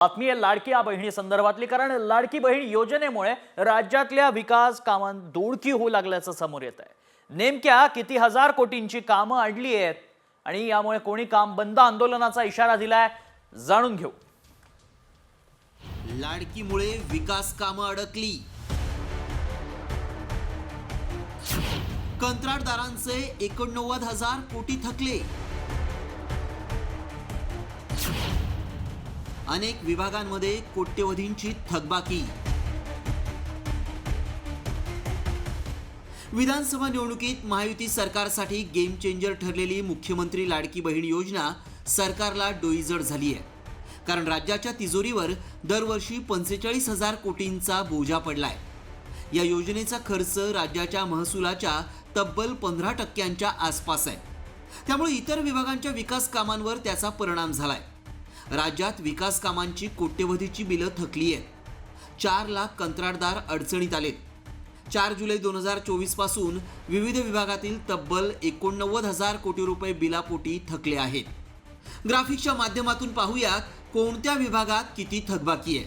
बातमी आहे लाडकी बहिणी संदर्भातली, कारण लाडकी बहीण योजनेमुळे राज्यातल्या विकास कामांत दोडकी होऊ लागल्याचं समोर येत आहे। नेमक्या किती हजार कोटींची कामं अडली आहेत आणि यामुळे कोणी काम बंद आंदोलनाचा इशारा दिलाय, जाणून घेऊ। लाडकीमुळे विकास कामं अडकली, कंत्राटदारांचे 89,000 कोटी थकले, अनेक विभागांमध्ये कोट्यवधींची थकबाकी। विधानसभा निवडणुकीत महायुती सरकारसाठी गेम चेंजर ठरलेली मुख्यमंत्री लाडकी बहीण योजना सरकारला डोईजड झाली आहे, कारण राज्याच्या तिजोरीवर दरवर्षी 45,000 कोटींचा बोजा पडलाय। या योजनेचा खर्च राज्याच्या महसुलाच्या तब्बल 15% आसपास आहे, त्यामुळे इतर विभागांच्या विकास कामांवर त्याचा परिणाम झालाय। राज्यात विकास कामांची कोट्यवधीची बिलं थकली आहेत। 4 लाख कंत्राटदार अडचणीत आलेत। 4 जुलै 2024 पासून विविध विभागातील तब्बल 89,000 कोटी रुपये बिलापोटी थकले आहेत। ग्राफिक्सच्या माध्यमातून पाहूयात कोणत्या विभागात किती थकबाकी आहे।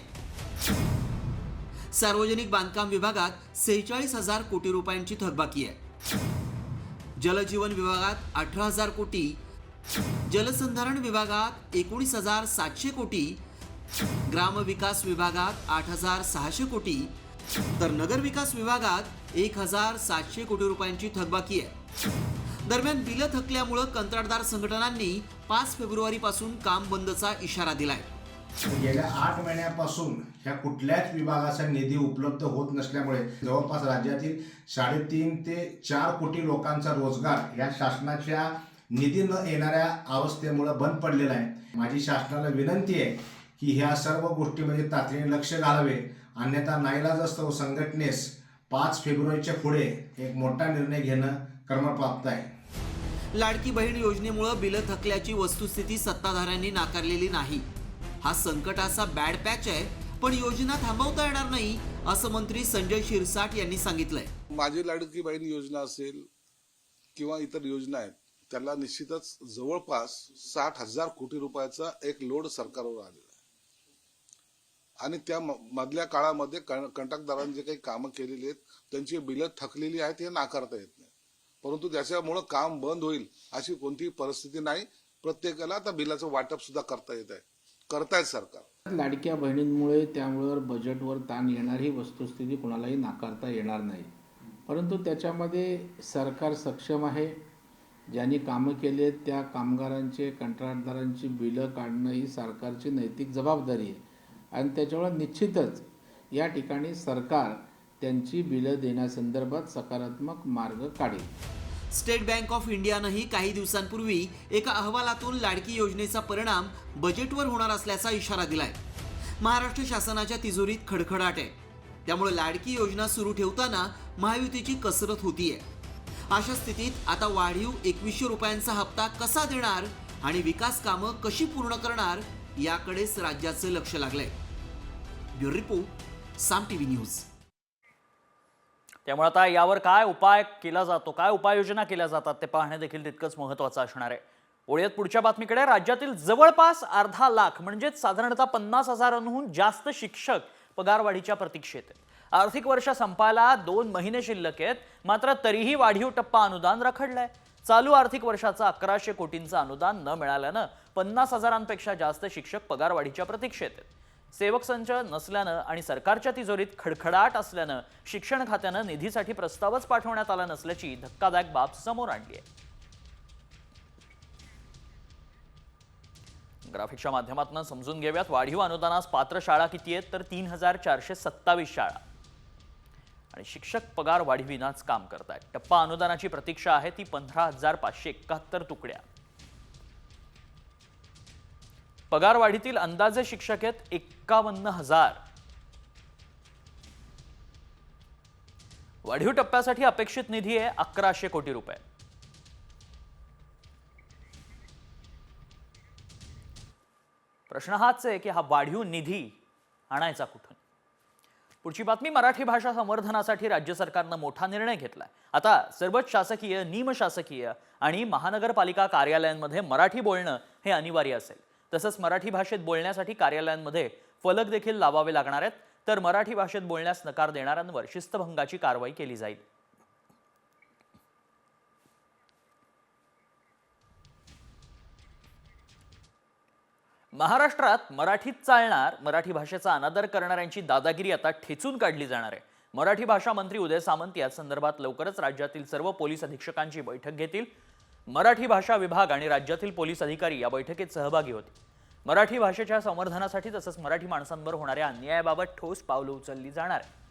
सार्वजनिक बांधकाम विभागात 46,000 कोटी रुपयांची थकबाकी आहे। जलजीवन विभागात 18,000 कोटी, जलसंधारण विभागात 19,700 कोटी, ग्रामविकास विभागात 8,600 कोटी, तर नगर विकास विभागात 1,700 कोटी रुपयांची थकबाकी आहे। दरम्यान बिलं थकल्यामुळे कंत्राटदार संघटनांनी 5 फेब्रुवारी पासून काम बंदचा इशारा दिलाय। गेल्या 8 महिन्यापासून ह्या कुठल्याच विभागाचा निधी उपलब्ध होत नसल्यामुळे जवळपास राज्यातील 3.5 ते 4 कोटी लोकांचा रोजगार या शासनाच्या निधी न येणाऱ्या अवस्थेमुळे बंद पडलेला आहे। माझी शासनाला विनंती आहे की ह्या सर्व गोष्टीमध्ये तातडीने लक्ष घालावे, अन्यथा नाईलाजास्तव संघटनेस 5 फेब्रुवारीच्या पुढे एक मोठा निर्णय घेणं क्रमप्राप्त आहे। लाडकी बहीण योजनेमुळे बिलं थकल्याची वस्तुस्थिती सत्ताधाऱ्यांनी नाकारलेली नाही। हा संकटाचा बॅड पॅच आहे, पण योजना थांबवता येणार नाही, असं मंत्री संजय शिरसाट यांनी सांगितलंय। माझी लाडकी बहीण योजना असेल किंवा इतर योजना आहेत, त्याला निश्चितच जवळपास 60,000 कोटी रुपयाचा एक लोड सरकारवर आलेला आहे आणि त्या मधल्या काळामध्ये कंत्राटदारांनी जे काही कामं केलेली आहेत त्यांची बिलं थकलेली आहेत हे नाकारता येत नाही, परंतु त्याच्यामुळे काम बंद होईल अशी कोणतीही परिस्थिती नाही। प्रत्येकाला आता बिलाचं वाटप सुद्धा करता येत आहे, करतायत सरकार। लाडक्या बहिणींमुळे त्यामुळे बजेटवर ताण येणार ही वस्तुस्थिती कोणालाही नाकारता येणार नाही, परंतु त्याच्यामध्ये सरकार सक्षम आहे। ज्यांनी कामं केले त्या कामगारांचे कंत्राटदारांची बिलं काढणं ही सरकारची नैतिक जबाबदारी आहे आणि त्याच्यामुळे निश्चितच या ठिकाणी सरकार त्यांची बिलं देण्यासंदर्भात सकारात्मक मार्ग काढेल। स्टेट बँक ऑफ इंडियानंही काही दिवसांपूर्वी एका अहवालातून लाडकी योजनेचा परिणाम बजेटवर होणार असल्याचा इशारा दिलाय। महाराष्ट्र शासनाच्या तिजोरीत खडखडाट आहे, त्यामुळे लाडकी योजना सुरू ठेवताना महायुतीची कसरत होतीये। अशा स्थितीत आता वाढीव 2100 रुपयांचा हप्ता कसा देणार आणि विकास कामं कशी पूर्ण करणार याकडेच राज्याचं लक्ष लागलंय। ब्युरो रिपोर्ट, साम टीव्ही न्यूज। त्यामुळे आता यावर काय उपाय केला जातो, काय उपाययोजना केल्या जातात ते पाहणे देखील तितकंच महत्त्वाचं असणार आहे। वळूयात पुढच्या बातमीकडे। राज्यातील जवळपास अर्धा लाख म्हणजेच साधारणतः 50,000हून जास्त शिक्षक पगारवाढीच्या प्रतीक्षेत आहेत। आर्थिक वर्ष संपायला 2 महिने शिल्लक आहेत, मात्र तरीही वाढीव टप्पा अनुदान रखडलंय। चालू आर्थिक वर्षाचं 1100 कोटींचं अनुदान न मिळाल्यानं 50,000पेक्षा जास्त शिक्षक पगारवाढीच्या प्रतीक्षेत आहेत। सेवक संच नसल्यानं आणि सरकारच्या तिजोरीत खडखडाट असल्यानं शिक्षण खात्यानं निधीसाठी प्रस्तावच पाठवण्यात आला नसल्याची धक्कादायक बाब समोर आणली आहे। ग्राफिक्सच्या माध्यमातून समजून घेऊयात वाढीव अनुदानास पात्र शाळा किती आहेत, तर 3,427 शाळा आणि शिक्षक पगार वाढीविनाच काम करतायत। टप्पा अनुदानाची प्रतीक्षा आहे ती 15,571 तुकड्या। पगार वाढीतील अंदाजे शिक्षक आहेत 51,000। वाढीव टप्प्यासाठी अपेक्षित निधी आहे 1100 कोटी रुपये। प्रश्न हाच आहे की हा वाढीव निधी आणायचा कुठून। पुढची बातमी। मराठी भाषा संवर्धनासाठी राज्य सरकारनं मोठा निर्णय घेतलाय। आता सर्वच शासकीय, निमशासकीय आणि महानगरपालिका कार्यालयांमध्ये मराठी बोलणं हे अनिवार्य असेल। तसंच मराठी भाषेत बोलण्यासाठी कार्यालयांमध्ये फलक देखील लावावे लागणार आहेत, तर मराठी भाषेत बोलण्यास नकार देणाऱ्यांवर शिस्तभंगाची कारवाई केली जाईल. महाराष्ट्रात मराठीत चालणार मराठी भाषेचा अनादर करणाऱ्यांची दादागिरी आता ठेचून काढली जाणार आहे. मराठी भाषा मंत्री उदय सामंत या संदर्भात लवकरच राज्यातील सर्व पोलीस अधीक्षकांची बैठक घेतील. मराठी भाषा विभाग आणि राज्यातील पोलीस अधिकारी या बैठकीत सहभागी होतील. मराठी भाषेच्या संवर्धनासाठी तसंच मराठी माणसांवर होणाऱ्या अन्यायाबाबत ठोस पावलं उचलली जाणार आहे.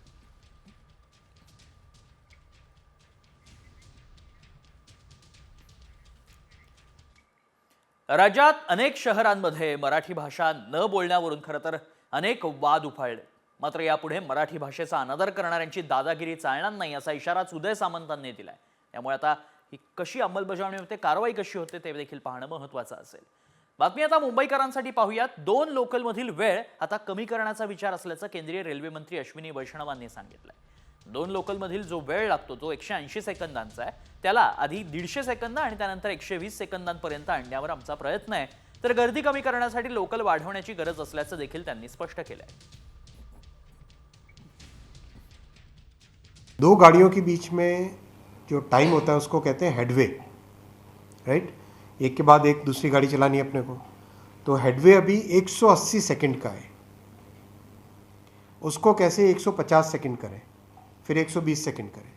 राज्यात अनेक शहरांमध्ये मराठी भाषा न बोलण्यावरून खरं तर अनेक वाद उफाळले. मात्र यापुढे मराठी भाषेचा अनादर करणाऱ्यांची दादागिरी चालणार नाही असा इशाराच उदय सामंतांनी दिलाय. त्यामुळे आता ही कशी अंमलबजावणी होते, कारवाई कशी होते ते देखील पाहणं महत्त्वाचं असेल. बातमी आता मुंबईकरांसाठी पाहूयात. 2 लोकलमधील वेळ आता कमी करण्याचा विचार असल्याचं केंद्रीय रेल्वे मंत्री अश्विनी वैष्णवांनी सांगितलंय. 2 लोकलमधील जो वेळ लागतो तो 180 सेकंदांचा आहे. त्याला आधी 150 सेकंद आणि त्यानंतर 120 सेकंदांपर्यंत आणण्यावर आमचा प्रयत्न आहे. तर गर्दी कमी करण्यासाठी लोकल वाढवण्याची गरज असल्याचं देखील त्यांनी स्पष्ट केलंय. 2 गाड़ियों के बीच में जो टाइम होता है उसको कहते हैं हेडवे, राइट. एक के बाद एक दूसरी गाड़ी चलानी है अपने को, तो हेडवे अभी 180 सेकंड का है. उसको कैसे 150 सेकंड करें, फिर 120 सेकंड करें,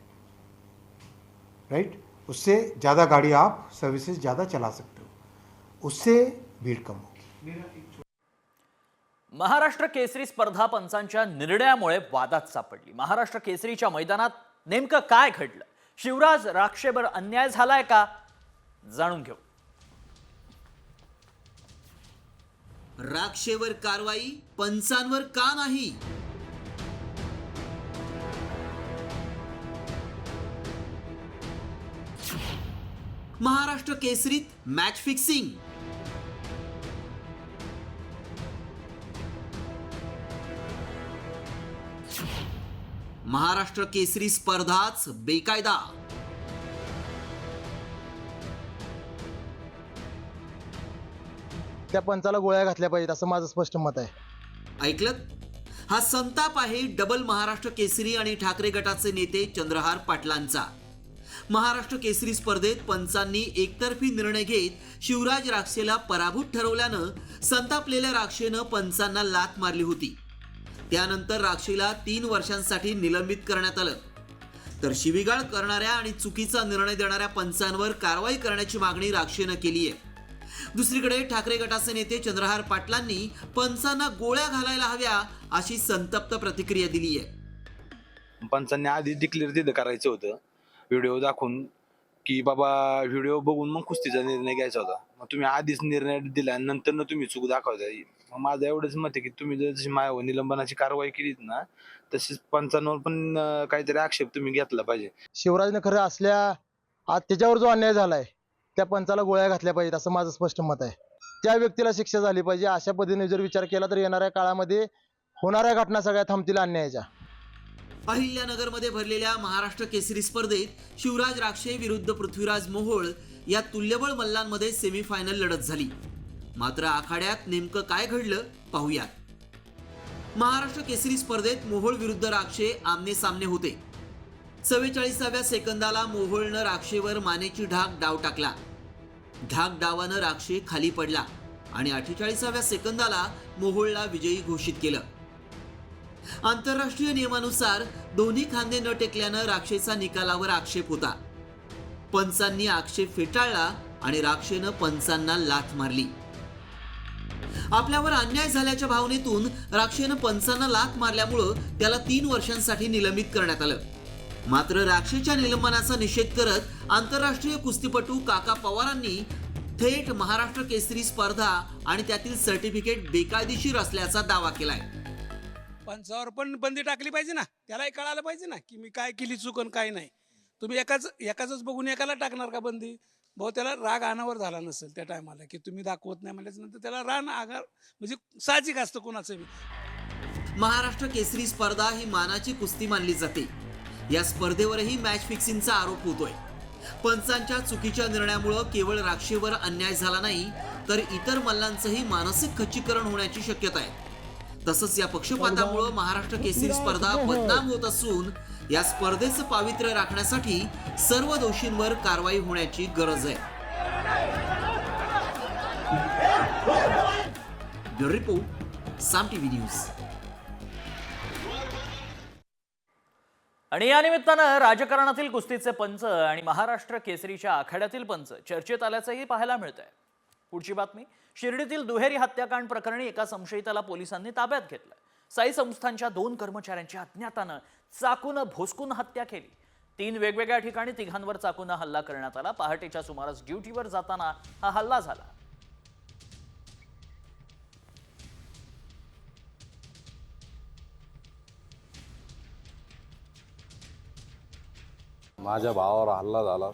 राइट. उससे ज़्यादा गाड़ी आप सर्विसेज ज़्यादा चला सकते हो, उससे भीड़ कम होगी. महाराष्ट्र केसरी स्पर्धा पंचांच्या निर्णयामुळे वादात सापडली. महाराष्ट्र केसरीच्या मैदानात नेमकं काय घडलं? शिवराज राक्षेवर अन्याय झालाय का? जाणून घेऊ. राक्षेवर कारवाई, पंचांवर का नाही? महाराष्ट्र केसरीत मॅच फिक्सिंग. महाराष्ट्र केसरी स्पर्धाच बेकायदा. त्या पंचाला गोळ्या घातल्या पाहिजेत असं माझं स्पष्ट मत आहे. ऐकलत? हा संताप आहे डबल महाराष्ट्र केसरी आणि ठाकरे गटाचे नेते चंद्रहार पाटलांचा. महाराष्ट्र केसरी स्पर्धेत पंचांनी एकतर्फी निर्णय घेत शिवराज राक्षेला पराभूत ठरवल्यानं संतापलेल्या राक्षेनं पंचांना लाथ मारली होती. त्यानंतर राक्षेला 3 वर्षांसाठी निलंबित करण्यात आलं. तर शिवीगाळ करणाऱ्या आणि चुकीचा निर्णय देणाऱ्या पंचांवर कारवाई करण्याची मागणी राक्षेनं केली आहे. दुसरीकडे ठाकरे गटाचे नेते चंद्रहार पाटलांनी पंचांना गोळ्या घालायला हव्या अशी संतप्त प्रतिक्रिया दिली आहे. पंचांनी आधी डिक्लेअर तिथं करायचं होतं, व्हिडिओ दाखवून की बाबा व्हिडिओ बघून मग कुस्तीचा निर्णय घ्यायचा होता. मग तुम्ही आधीच निर्णय दिला नंतर तुम्ही चूक दाखवताय. माझं एवढंच मत आहे की तुम्ही जशी माझ्यावर निलंबनाची कारवाई केलीत ना, तशीच पंचांवर पण काहीतरी आक्षेप तुम्ही घेतला पाहिजे. शिवराजनं खरं असल्या आज त्याच्यावर जो अन्याय झालाय त्या पंचाला गोळ्या घातल्या पाहिजेत असं माझं स्पष्ट मत आहे. त्या व्यक्तीला शिक्षा झाली पाहिजे. अशा पद्धतीने जर विचार केला तर येणाऱ्या काळामध्ये होणाऱ्या घटना सगळ्या थांबतील अन्यायाच्या. अहिल्यानगरमध्ये भरलेल्या महाराष्ट्र केसरी स्पर्धेत शिवराज राक्षे विरुद्ध पृथ्वीराज मोहोळ या तुल्यबळ मल्लांमध्ये सेमीफायनल लढत झाली. मात्र आखाड्यात नेमकं काय घडलं पाहूयात. महाराष्ट्र केसरी स्पर्धेत मोहोळ विरुद्ध राक्षे आमने सामने होते. 44व्या सेकंदाला मोहोळनं राक्षेवर मानेची ढाक डाव टाकला. ढाक डावानं राक्षे खाली पडला आणि 48व्या सेकंदाला मोहोळला विजयी घोषित केलं. आंतरराष्ट्रीय नियमानुसार दोन्ही खांदे न टेकल्यानं राक्षेचा निकालावर आक्षेप होता. पंचांनी आक्षेप फेटाळला आणि राक्षेनं पंचांना लाथ मारली. आपल्यावर अन्याय झाल्याच्या भावनेतून राक्षेनं पंचांना लाथ मारल्यामुळं त्याला 3 वर्षांसाठी निलंबित करण्यात आलं. मात्र राक्षेच्या निलंबनाचा निषेध करत आंतरराष्ट्रीय कुस्तीपटू काका पवारांनी थेट महाराष्ट्र केसरी स्पर्धा आणि त्यातील सर्टिफिकेट बेकायदेशीर असल्याचा दावा केलाय. पंचावर पण बंदी टाकली पाहिजे ना, त्यालाही कळायला पाहिजे ना की मी काय केली चूक आणि काय नाही. तुम्ही एकाच बघून एकाला टाकणार का बंदी? भाऊ त्याला राग अनावर झाला नसेल त्या टायमाला की तुम्ही दाखवत नाही म्हटल्यानंतर त्याला राग आगार म्हणजे साहजिक असतं कोणाचं. महाराष्ट्र केसरी स्पर्धा ही मानाची कुस्ती मानली जाते. या स्पर्धेवरही मॅच फिक्सिंगचा आरोप होतोय. पंचांच्या चुकीच्या निर्णयामुळे केवळ राक्षेवर अन्याय झाला नाही तर इतर मल्लांचंही मानसिक खच्चीकरण होण्याची शक्यता आहे. तसंच या पक्षपातामुळे महाराष्ट्र केसरी स्पर्धा बदनाम होत असून या स्पर्धेचं पावित्र्य राखण्यासाठी सर्व दोषींवर कारवाई होण्याची गरज आहे. ब्युरो रिपोर्ट, साम टीव्ही न्यूज. आणि या निमित्तानं राजकारणातील कुस्तीचे पंच आणि महाराष्ट्र केसरीच्या आखाड्यातील पंच चर्चेत आल्याचंही पाहायला मिळतंय. पुढची बातमी, शिर्डीतील दुहेरी हत्याकांड प्रकरणी एका संशयिताला पोलिसांनी ताब्यात घेतलं. साई संस्थांच्या 2 कर्मचाऱ्यांची अज्ञातानं चाकून भोसकून हत्या केली. 3 वेगवेगळ्या ठिकाणी तिघांवर चाकून हल्ला करण्यात आला. पहाटेच्या सुमारास ड्युटीवर जाताना हा हल्ला झाला. माझ्या भावावर हल्ला झाला.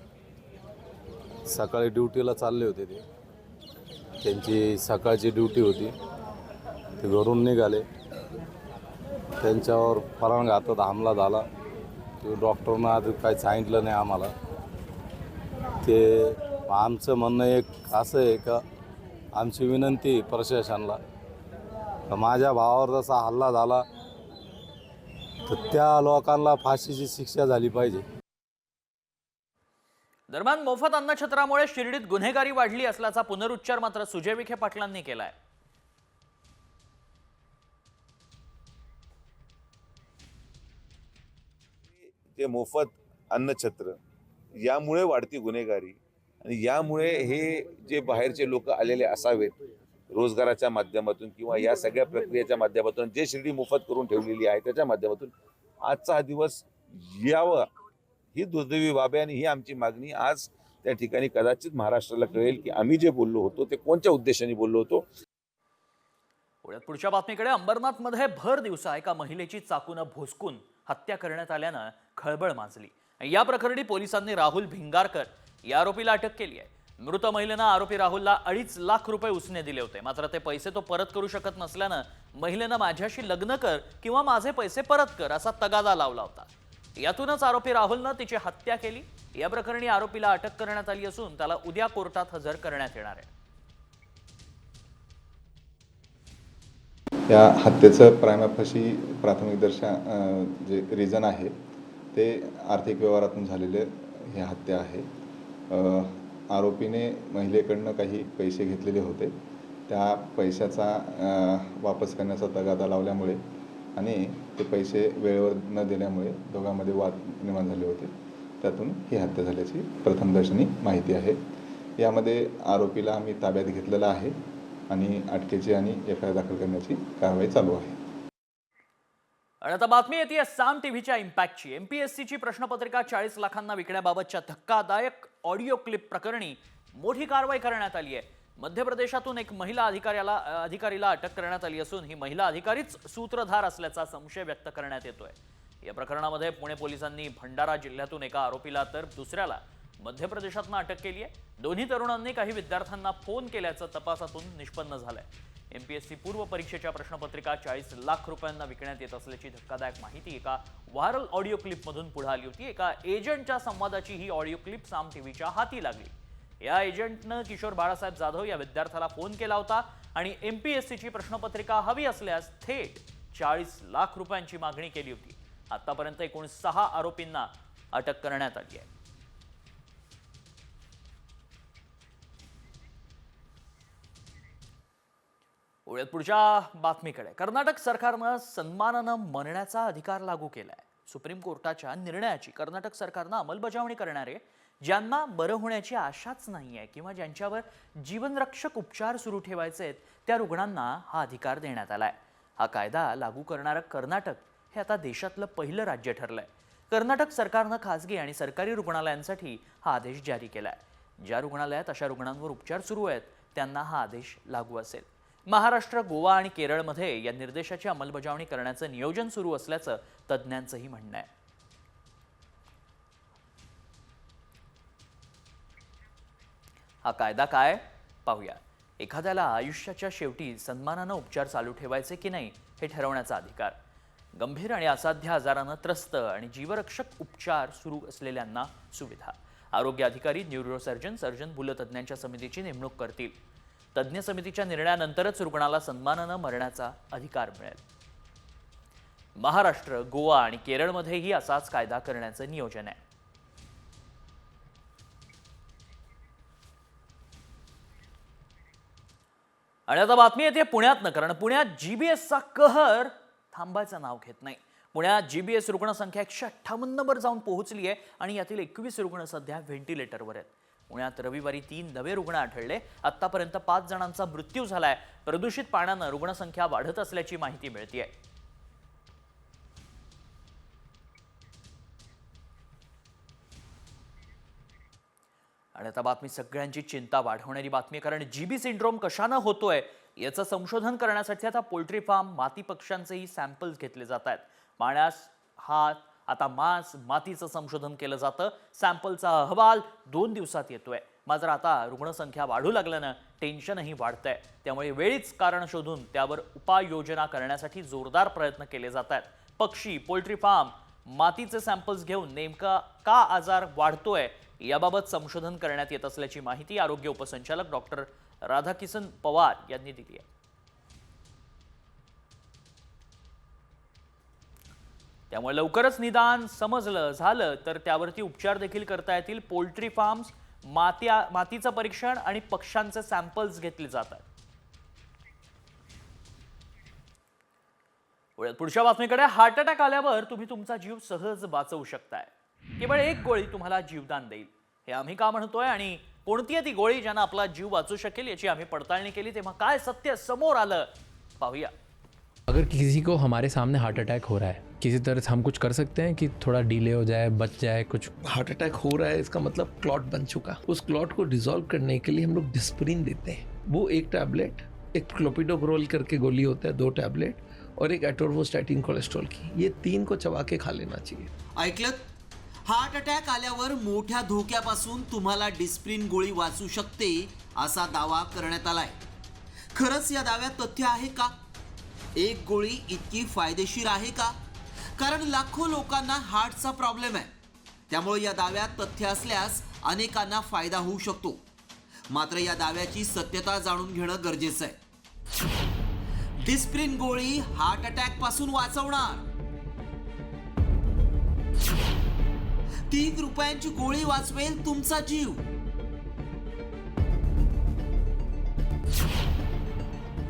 सकाळी ड्युटीला चालले होते ते, त्यांची सकाळची ड्युटी होती. ते घरून निघाले, त्यांच्यावर प्राणघातक हमला झाला. ते डॉक्टरनं आधी काही सांगितलं नाही आम्हाला. ते आमचं म्हणणं एक असं आहे का, आमची विनंती प्रशासनाला, तर माझ्या भावावर जसा हल्ला झाला तर त्या लोकांना फाशीची शिक्षा झाली पाहिजे. दरम्यान मोफत अन्नछत्रामुळे शिर्डीत गुन्हेगारी वाढली असल्याचा पुनरुच्चार मात्र सुजय विखे पाटलांनी केलाय. जे मोफत अन्नछत्र यामुळे वाढती गुन्हेगारी आणि यामुळे हे जे बाहेरचे लोक आलेले असावेत रोजगाराच्या माध्यमातून किंवा या सगळ्या प्रक्रियेच्या माध्यमातून जे शिर्डी मोफत करून ठेवलेली आहे त्याच्या माध्यमातून आजचा हा दिवस यावा ही दुर्दैवी बाब आहे. आणि ही आमची मागणी आज त्या ठिकाणी कदाचित महाराष्ट्राला कळेल की आम्ही जे बोललो होतो ते कोणत्या उद्देशाने बोललो होतो. पुढच्या बातमीकडे, अंबरनाथमध्ये भर दिवसा एका महिलेची चाकून भोसकून हत्या करण्यात आल्यानं खळबळ माजली. या प्रकरणी पोलिसांनी राहुल भिंगारकर या आरोपीला अटक केली आहे. मृत महिलेनं आरोपी राहुलला 2.5 लाख रुपये उसने दिले होते. मात्र ते पैसे तो परत करू शकत नसल्यानं महिलेनं माझ्याशी लग्न कर किंवा माझे पैसे परत कर असा तगादा लावला होता. यातूनच आरोपी राहुलनं तिची हत्या केली. या प्रकरणी आरोपीला अटक करण्यात आली असून त्याला उद्या कोर्टात हजर करण्यात येणार आहे. या हत्येचं प्रायमाफाशी प्राथमिकदर्शा जे रिझन आहे ते आर्थिक व्यवहारातून झालेले ही हत्या आहे. आरोपीने महिलेकडनं काही पैसे घेतलेले होते. त्या पैशाचा वापस करण्याचा तगादा लावल्यामुळे आणि ते पैसे वेळेवर न दिल्यामुळे दोघांमध्ये वाद निर्माण झाले होते. त्यातून ही हत्या झाल्याची प्रथमदर्शनी माहिती आहे. यामध्ये आरोपीला आम्ही ताब्यात घेतलेला आहे आणि अटकेची आणि एफआयआर दाखल करण्याची कारवाई चालू आहे. आणि आता बातमी येते साम टीव्हीच्या इम्पॅक्टची. एमपीएससीची प्रश्नपत्रिका 40 लाखांना विकण्याबाबतच्या धक्कादायक ऑडिओ क्लिप प्रकरणी मोठी कारवाई करण्यात आली आहे. मध्य प्रदेशातून एक महिला अधिकारीला अटक करण्यात आली असून ही महिला अधिकारीच सूत्रधार असल्याचा संशय व्यक्त करण्यात येतोय. या प्रकरणामध्ये पुणे पोलिसांनी भंडारा जिल्ह्यातून एका आरोपीला तर दुसऱ्याला मध्य प्रदेशातून अटक केली आहे. दोन्ही तरुणांनी काही विद्यार्थ्यांना फोन केल्याचं तपासातून निष्पन्न झालंय. एमपीएससी पूर्व परीक्षेच्या प्रश्नपत्रिका 40 लाख रुपयांना विकण्यात येत असल्याची धक्कादायक माहिती एका व्हायरल ऑडिओ क्लिपमधून पुढे आली होती. एका एजंटच्या संवादाची ही ऑडिओ क्लिप साम टीव्हीच्या हाती लागली. या एजंटनं किशोर बाळासाहेब जाधव या विद्यार्थ्याला फोन केला होता आणि एमपीएससीची प्रश्नपत्रिका हवी असल्यास थेट 40 लाख रुपयांची मागणी केली होती. आतापर्यंत एकूण 6 आरोपींना अटक करण्यात आली आहे. पुढच्या बातमीकडे, कर्नाटक सरकारनं सन्मानानं मरण्याचा अधिकार लागू केलाय. सुप्रीम कोर्टाच्या निर्णयाची कर्नाटक सरकारनं अंमलबजावणी करणारे ज्यांना बरं होण्याची आशाच नाहीये किंवा ज्यांच्यावर जीवनरक्षक उपचार सुरू ठेवायचे आहेत त्या रुग्णांना हा अधिकार देण्यात आलाय. हा कायदा लागू करणारं कर्नाटक हे आता देशातलं पहिलं राज्य ठरलंय. कर्नाटक सरकारनं खासगी आणि सरकारी रुग्णालयांसाठी हा आदेश जारी केलाय. ज्या रुग्णालयात अशा रुग्णांवर उपचार सुरू आहेत त्यांना हा आदेश लागू असेल. महाराष्ट्र, गोवा आणि केरळमध्ये या निर्देशाची अंमलबजावणी करण्याचं नियोजन सुरू असल्याचं तज्ज्ञांचंही म्हणणं आहे. हा कायदा काय पाहूया. एखाद्याला आयुष्याच्या शेवटी सन्मानानं उपचार चालू ठेवायचे की नाही हे ठरवण्याचा अधिकार. गंभीर आणि असाध्य आजारानं त्रस्त आणि जीवरक्षक उपचार सुरू असलेल्यांना सुविधा. आरोग्य अधिकारी, न्यूरोसर्जन, सर्जन, भूलतज्ञांच्या समितीची नेमणूक करतील. तज्ज्ञ समितीच्या निर्णयानंतरच रुग्णाला सन्मानानं मरण्याचा अधिकार मिळेल. महाराष्ट्र, गोवा आणि केरळमध्येही असाच कायदा करण्याचं नियोजन आहे. आणि आता बातमी येते पुण्यातनं, कारण पुण्यात जीबीएसचा कहर थांबायचं नाव घेत नाही. पुण्यात जीबीएस रुग्णसंख्या 158 वर जाऊन पोहोचली आहे आणि यातील 21 रुग्ण सध्या व्हेंटिलेटरवर आहेत. पुण्यात रविवारी 3 नवे रुग्ण आढळले. आतापर्यंत 5 जणांचा मृत्यू झालाय. प्रदूषित पाण्यानं रुग्णसंख्या वाढत असल्याची माहिती मिळतेय. आणि आता बातमी सगळ्यांची चिंता वाढवणारी बातमी, कारण जीबी सिंड्रोम कशानं होतोय याचं संशोधन करण्यासाठी आता पोल्ट्री फार्म, माती पक्ष्यांचेही सॅम्पल्स घेतले जात आहेत. पाण्यास हात, आता मांस, मातीचं संशोधन केलं जातं. सॅम्पलचा अहवाल 2 दिवसात येतोय. मात्र आता रुग्णसंख्या वाढू लागल्यानं टेन्शनही वाढतंय. त्यामुळे वेळीच कारण शोधून त्यावर उपाययोजना करण्यासाठी जोरदार प्रयत्न केले जात आहेत. पक्षी, पोल्ट्री फार्म, मातीचे सॅम्पल्स घेऊन नेमका का आजार वाढतोय याबाबत संशोधन करण्यात येत असल्याची माहिती आरोग्य उपसंचालक डॉक्टर राधाकिसन पवार यांनी दिली आहे. त्यामुळे लवकरच निदान समजलं झालं तर त्यावरती उपचार देखील करता येतील. पोल्ट्री फार्म्स, मातीचं परीक्षण आणि पक्ष्यांचे सॅम्पल्स घेतले जातात. पुढच्या बातमीकडे. हार्ट अटॅक आल्यावर तुम्ही तुमचा जीव सहज वाचवू शकताय. केवळ एक गोळी तुम्हाला जीवदान देईल. हे आम्ही का म्हणतोय आणि कोणती आहे ती गोळी ज्यानं आपला जीव वाचू शकेल याची आम्ही पडताळणी केली. तेव्हा काय सत्य समोर आलं पाहूया. अगर किसी को हमारे सामने हार्ट अटैक हो रहा है, किसी तरह से हम कुछ कर सकते हैं कि थोड़ा डिले हो जाए, बच जाए कुछ? हार्ट अटैक हो रहा है इसका मतलब क्लॉट बन चुका. उस क्लॉट को डिसॉल्व करने के लिए हम लोग डिस्प्रिन देते हैं. वो एक टैबलेट, एक क्लोपिडोग्रोल करके गोली होता है 2 टैबलेट, और एक एटोर्वोस्टैटिन कोलेस्ट्रॉल की. ये 3 को चबा के खा लेना चाहिए. ऐकलत? हार्ट अटॅक आल्यावर मोठ्या धोक्यापासून तुम्हाला डिस्प्रिन गोळी वाचू शकते असा दावा करण्यात आलाय. खरंच या दाव्यात तथ्य आहे का? एक गोळी इतकी फायदेशीर आहे का? कारण लाखो लोकांना हार्टचा प्रॉब्लेम आहे. त्यामुळे या दाव्यात तथ्य असल्यास अनेकांना फायदा होऊ शकतो. मात्र या दाव्याची सत्यता जाणून घेणं गरजेचं आहे. डिस्प्रिन गोळी हार्ट अटॅक पासून वाचवणार. 3 रुपयांची गोळी वाचवेल तुमचा जीव.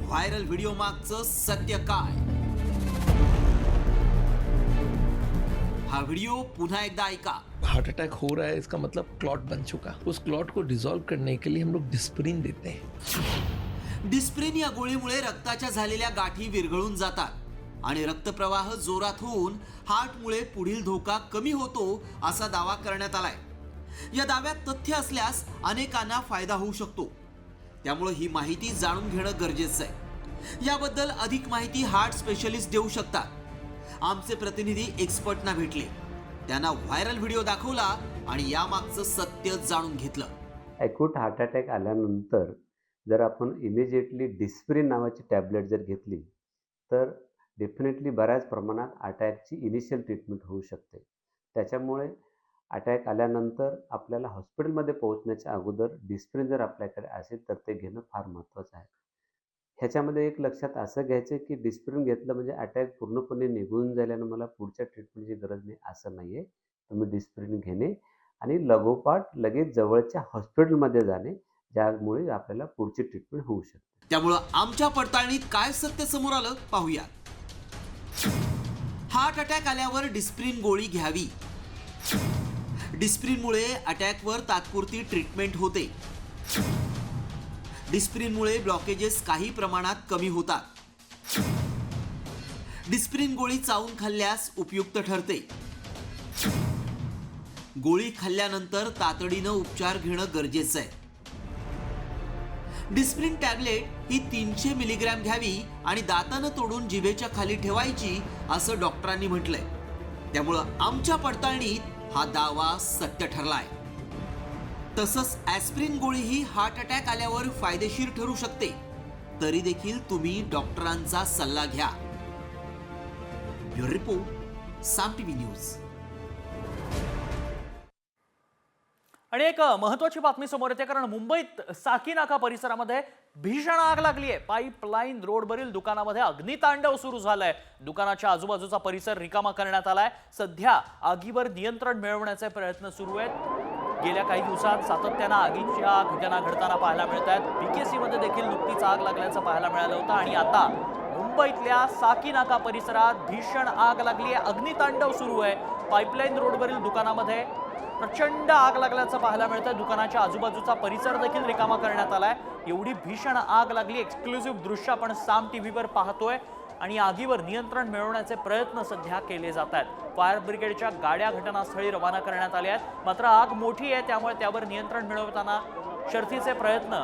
व्हायरल व्हिडिओ मागचं सत्य काय? हा व्हिडिओ पुन्हा एकदा ऐका. हार्ट अटैक हो रहा है इसका मतलब क्लॉट बन चुका. उस क्लॉट को डिसॉल्व करने के लिए हम लोग डिस्प्रिन देते हैं. डिस्प्रिन या गोळीमुळे रक्ताच्या झालेल्या गाठी विरघळून जातात आणि रक्तप्रवाह जोरात होऊन हार्टमुळे पुढील धोका कमी होतो असा दावा करण्यात आलाय. या दाव्यात तथ्य असल्यास अनेकांना फायदा होऊ शकतो. त्यामुळे ही माहिती जाणून घेणं गरजेचं आहे. याबद्दल अधिक माहिती हार्ट स्पेशलिस्ट देऊ शकतात. आमचे प्रतिनिधी एक्सपर्टना भेटले, त्यांना व्हायरल व्हिडिओ दाखवला आणि यामागचं सत्य जाणून घेतलं. ॲक्यूट हार्ट अटॅक आल्यानंतर जर आपण इमिजिएटली डिस्प्रिन नावाची टॅबलेट जर घेतली तर डेफिनेटली बऱ्याच प्रमाणात अटॅकची इनिशियल ट्रीटमेंट होऊ शकते. त्याच्यामुळे अटॅक आल्यानंतर आपल्याला हॉस्पिटलमध्ये पोहोचण्याच्या अगोदर डिस्प्रिन जर आपल्याकडे असेल तर ते घेणं फार महत्त्वाचं आहे. ह्याच्यामध्ये एक लक्षात असं घ्यायचं की डिस्प्रिन घेतलं म्हणजे अटॅक पूर्णपणे निघून झाल्यानं मला पुढच्या ट्रीटमेंटची गरज नाही असं नाही आहे. तुम्ही डिस्प्रिन घेणे आणि लगोपाठ लगेच जवळच्या हॉस्पिटलमध्ये जाणे, ज्यामुळे आपल्याला पुढची ट्रीटमेंट होऊ शकते. त्यामुळं आमच्या पडताळणीत काय सत्य समोर आलं पाहूया. हार्ट अटॅक आल्यावर डिस्प्रिन गोळी घ्यावी. डिस्प्रिनमुळे अटॅकवर तात्पुरती ट्रीटमेंट होते. डिस्प्रिनमुळे ब्लॉकेजेस काही प्रमाणात कमी होतात. डिस्प्रिन गोळी चावून खाल्ल्यास उपयुक्त ठरते. गोळी खाल्ल्यानंतर तातडीनं उपचार घेणं गरजेचं आहे. डिस्प्रिन टॅबलेट ही 300 मिलीग्रॅम घ्यावी आणि दातानं तोडून जिभेच्या खाली ठेवायची असं डॉक्टरांनी म्हटलंय. त्यामुळं आमच्या पडताळणीत हा दावा सत्य ठरलाय. तसंच ॲस्प्रिन गोळी ही हार्ट अटॅक आल्यावर फायदेशीर ठरू शकते. तरी देखील तुम्ही डॉक्टरांचा सल्ला घ्या. ब्युरो रिपोर्ट, साम टीव्ही न्यूज. आणि एक महत्वाची बातमी समोर येते, कारण मुंबईत साकीनाका परिसरामध्ये भीषण आग लागली आहे. पाईपलाईन रोडवरील दुकानामध्ये अग्नितांडव सुरू झालंय. दुकानाच्या आजूबाजूचा परिसर रिकामा करण्यात आलाय. सध्या आगीवर नियंत्रण मिळवण्याचे प्रयत्न सुरू आहेत. गेल्या काही दिवसात सातत्यानं आगीच्या घटना घडताना पाहायला मिळत आहेत. BKC मध्ये देखील नुकतीच आग लागल्याचं पाहायला मिळालं होतं आणि आता मुंबईतल्या साकीनाका परिसरात भीषण आग लागली आहे. अग्नितांडव सुरू आहे. पाईपलाईन रोडवरील दुकानामध्ये प्रचंड आग लागल्याचं पाहायला मिळतंय. दुकानाच्या आजूबाजूचा परिसर देखील रिकामा करण्यात आलाय. एवढी भीषण आग लागली. एक्सक्लुझिव्ह दृश्य आपण साम टीव्हीवर पाहतोय आणि आगीवर नियंत्रण मिळवण्याचे प्रयत्न सध्या केले जात आहेत. फायर ब्रिगेडच्या गाड्या घटनास्थळी रवाना करण्यात आल्या आहेत. मात्र आग मोठी आहे, त्यामुळे त्यावर नियंत्रण मिळवताना शर्थीचे प्रयत्न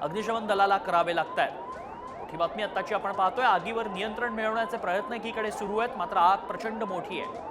अग्निशमन दलाला करावे लागत आहेत. मोठी बातमी आत्ताची आपण पाहतोय. आगीवर नियंत्रण मिळवण्याचे प्रयत्न एकीकडे सुरू आहेत, मात्र आग प्रचंड मोठी आहे.